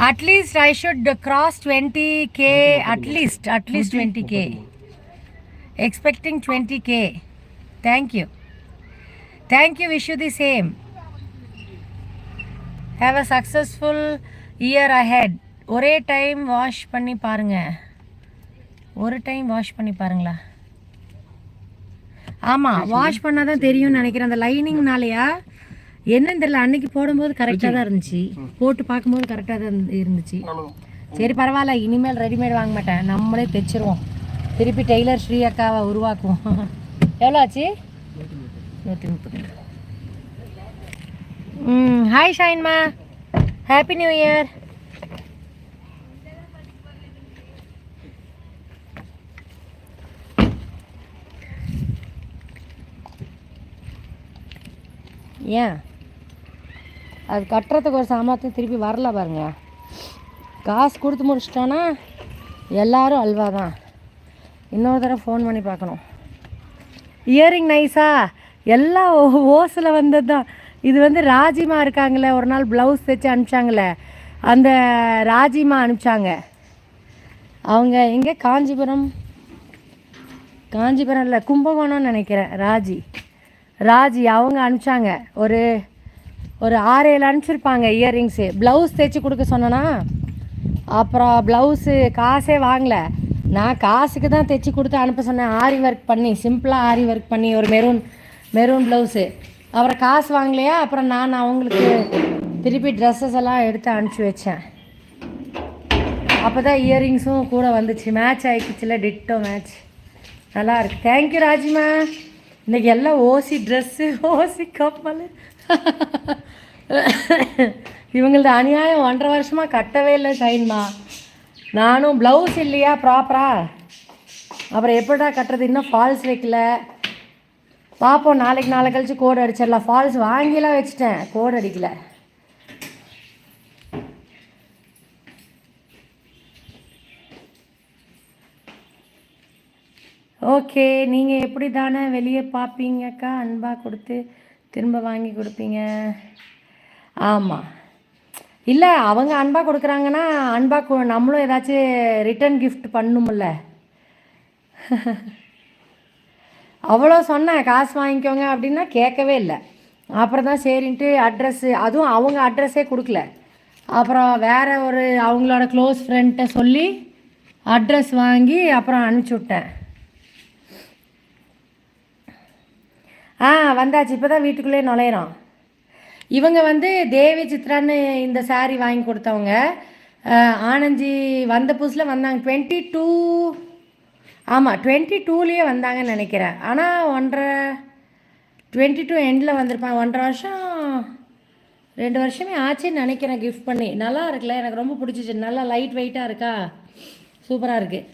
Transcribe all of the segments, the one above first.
At least I should cross 20k. At least 20k. Expecting 20k. Thank you. Wish you the same. Have a successful year ahead. ஒரே time wash பண்ணி பாருங்க. ஆமாம், wash பண்ணால் தான் தெரியும்னு நினைக்கிறேன். அந்த லைனிங்னாலையா என்னன்னு தெரியல. அன்னைக்கு போடும்போது கரெக்டாக தான் இருந்துச்சு, போட்டு பார்க்கும்போது கரெக்டாக தான் இருந்துச்சு. சரி பரவாயில்ல, இனிமேல் ரெடிமேட் வாங்க மாட்டேன், நம்மளே தைச்சிருவோம். திருப்பி டெய்லர் ஸ்ரீ அக்காவை உருவாக்குவோம். எவ்வளோ ஆச்சு? 130. ஹாய் ஷைன்மா, ஹாப்பி நியூ இயர். ஏன் அது கட்டுறதுக்கு ஒரு சாமர்த்தியம் திருப்பி வரல பாருங்க. காசு கொடுத்து முடிச்சிட்டோன்னா எல்லோரும் அல்வா தான். இன்னொரு தடவை ஃபோன் பண்ணி பார்க்கணும். இயரிங் நைஸா எல்லாம் ஓசில் வந்தது தான். இது வந்து ராஜிமா இருக்காங்களே, ஒரு நாள் ப்ளவுஸ் தைச்சி அனுப்பிச்சாங்களே, அந்த ராஜிமா அனுப்பிச்சாங்க. அவங்க எங்கே காஞ்சிபுரம் இல்லை கும்பகோணம்னு நினைக்கிறேன். ராஜி அவங்க அனுப்பிச்சாங்க. ஒரு 6-7 அனுப்பிச்சிருப்பாங்க இயரிங்ஸு. ப்ளவுஸ் தைச்சி கொடுக்க சொன்னேன்னா அப்புறம் ப்ளவுஸு காசே வாங்கலை. நான் காசுக்கு தான் தைச்சி கொடுத்து அனுப்ப சொன்னேன். ஆரி ஒர்க் பண்ணி, சிம்பிளாக ஆரி ஒர்க் பண்ணி ஒரு மெரூன் ப்ளவுஸு. அப்புறம் காசு வாங்கலையா, அப்புறம் நான் அவங்களுக்கு திருப்பி ட்ரெஸ்ஸஸ் எல்லாம் எடுத்து அனுப்பிச்சி வச்சேன். அப்போ தான் இயரிங்ஸும் கூட வந்துச்சு. மேட்ச் ஆகிடுச்சுல, டிட்டோ மேட்ச். நல்லா இருக்கு. தேங்க்யூ ராஜிமா. இன்றைக்கி எல்லாம் ஓசி ட்ரெஸ்ஸு, ஓசி கப்பல். இவங்களது அநியாயம். 1.5 வருஷமாக கட்டவே இல்லை ஷைன்மா. நானும் ப்ளவுஸ் இல்லையா ப்ராப்பராக, அப்புறம் எப்படா கட்டுறது? இன்னும் ஃபால்ஸ் வைக்கல. பார்ப்போம், நாளை கழிச்சு கோடு அடிச்சிடலாம். ஃபால்ஸ் வாங்கிலாம் வச்சுட்டேன், கோடு அடிக்கல. ஓகே, நீங்கள் எப்படி தானே வெளியே பார்ப்பீங்கக்கா, அன்பாக கொடுத்து திரும்ப வாங்கி கொடுப்பீங்க. ஆமாம், இல்லை அவங்க அன்பாக கொடுக்குறாங்கன்னா அன்பாக நம்மளும் ஏதாச்சும் ரிட்டன் கிஃப்ட் பண்ணணுமில்ல. அவ்வளோ சொன்னேன் காசு வாங்கிக்கோங்க அப்படின்னா கேட்கவே இல்லை. அப்புறம் தான் சரின்ட்டு அட்ரஸ்ஸு, அதுவும் அவங்க அட்ரஸே கொடுக்கல. அப்புறம் வேறு ஒரு அவங்களோட க்ளோஸ் ஃப்ரெண்ட்டை சொல்லி அட்ரஸ் வாங்கி அப்புறம் அனுப்பிச்சி விட்டேன். வந்தாச்சு. இப்போ தான் வீட்டுக்குள்ளே நுழையிறோம். இவங்க வந்து தேவி சித்ரான்னு இந்த சாரீ வாங்கி கொடுத்தவங்க. ஆனந்தி வந்த புதுசில் வந்தாங்க. 22 ஆமாம் 22லேயே வந்தாங்கன்னு நினைக்கிறேன். ஆனால் 22 எண்டில் வந்திருப்பாங்க. 1.5 வருஷம் 2 வருஷமே ஆச்சுன்னு நினைக்கிறேன் கிஃப்ட் பண்ணி. நல்லா இருக்குல்ல, எனக்கு ரொம்ப பிடிச்சிச்சு. நல்லா லைட் வெயிட்டாக இருக்கா, சூப்பராக இருக்குது.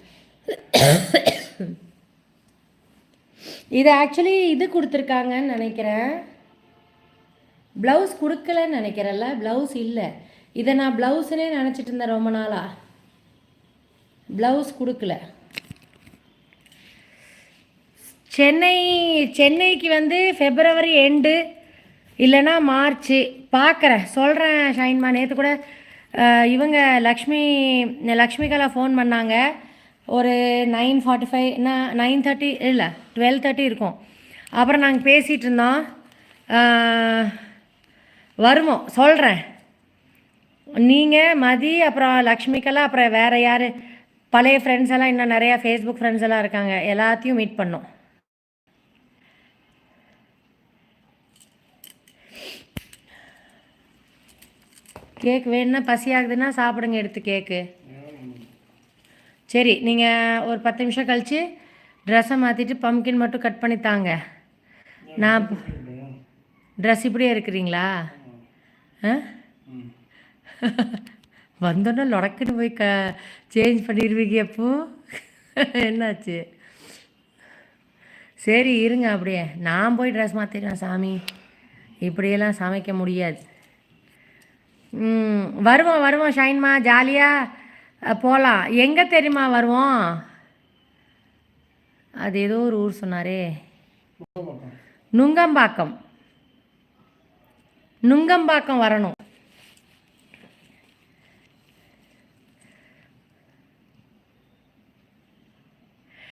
இது ஆக்சுவலி இது கொடுத்துருக்காங்கன்னு நினைக்கிறேன். ப்ளவுஸ் கொடுக்கலன்னு நினைக்கிறேன்ல, ப்ளவுஸ் இல்லை. இதை நான் ப்ளவுஸுன்னே நினச்சிட்டு இருந்தேன் ரொம்ப நாளாக. ப்ளவுஸ் கொடுக்கல. சென்னைக்கு வந்து ஃபெப்ரவரி எண்டு இல்லைன்னா மார்ச்சு பார்க்குறேன், சொல்கிறேன் ஷைன்மா. நேற்று கூட இவங்க லக்ஷ்மிகலா ஃபோன் பண்ணாங்க. ஒரு 9:45 9:30 இல்லை 12:30 இருக்கும். அப்புறம் நாங்கள் பேசிகிட்டு இருந்தோம். வருவோம், சொல்கிறேன். நீங்கள் மதி, அப்புறம் லக்ஷ்மிகலா, அப்புறம் வேறு யார் பழைய ஃப்ரெண்ட்ஸ் எல்லாம், இன்னும் நிறையா ஃபேஸ்புக் ஃப்ரெண்ட்ஸ் எல்லாம் இருக்காங்க. எல்லாத்தையும் மீட் பண்ணோம். கேக் வேணுன்னா, பசி ஆகுதுன்னா சாப்பிடுங்க எடுத்து கேக்கு. சரி, நீங்கள் ஒரு 10 நிமிஷம் கழித்து ட்ரெஸ்ஸை மாற்றிட்டு பம்கின் மட்டும் கட் பண்ணி தாங்க. நான் ட்ரெஸ் இப்படியே இருக்கிறீங்களா? வந்தோன்னே லொடக்குன்னு போய் சேஞ்ச் பண்ணிடுவீங்க. எப்போ என்னாச்சு? சரி இருங்க, அப்படியே நான் போய் ட்ரெஸ் மாற்றிடுறேன். சாமி, இப்படியெல்லாம் சமைக்க முடியாது. வருவோம் ஷைன்மா, ஜாலியாக போகலாம். எங்கே தெரியுமா வருவோம்? அது ஏதோ ஒரு ஊர் சொன்னாரே, நுங்கம்பாக்கம் வரணும்.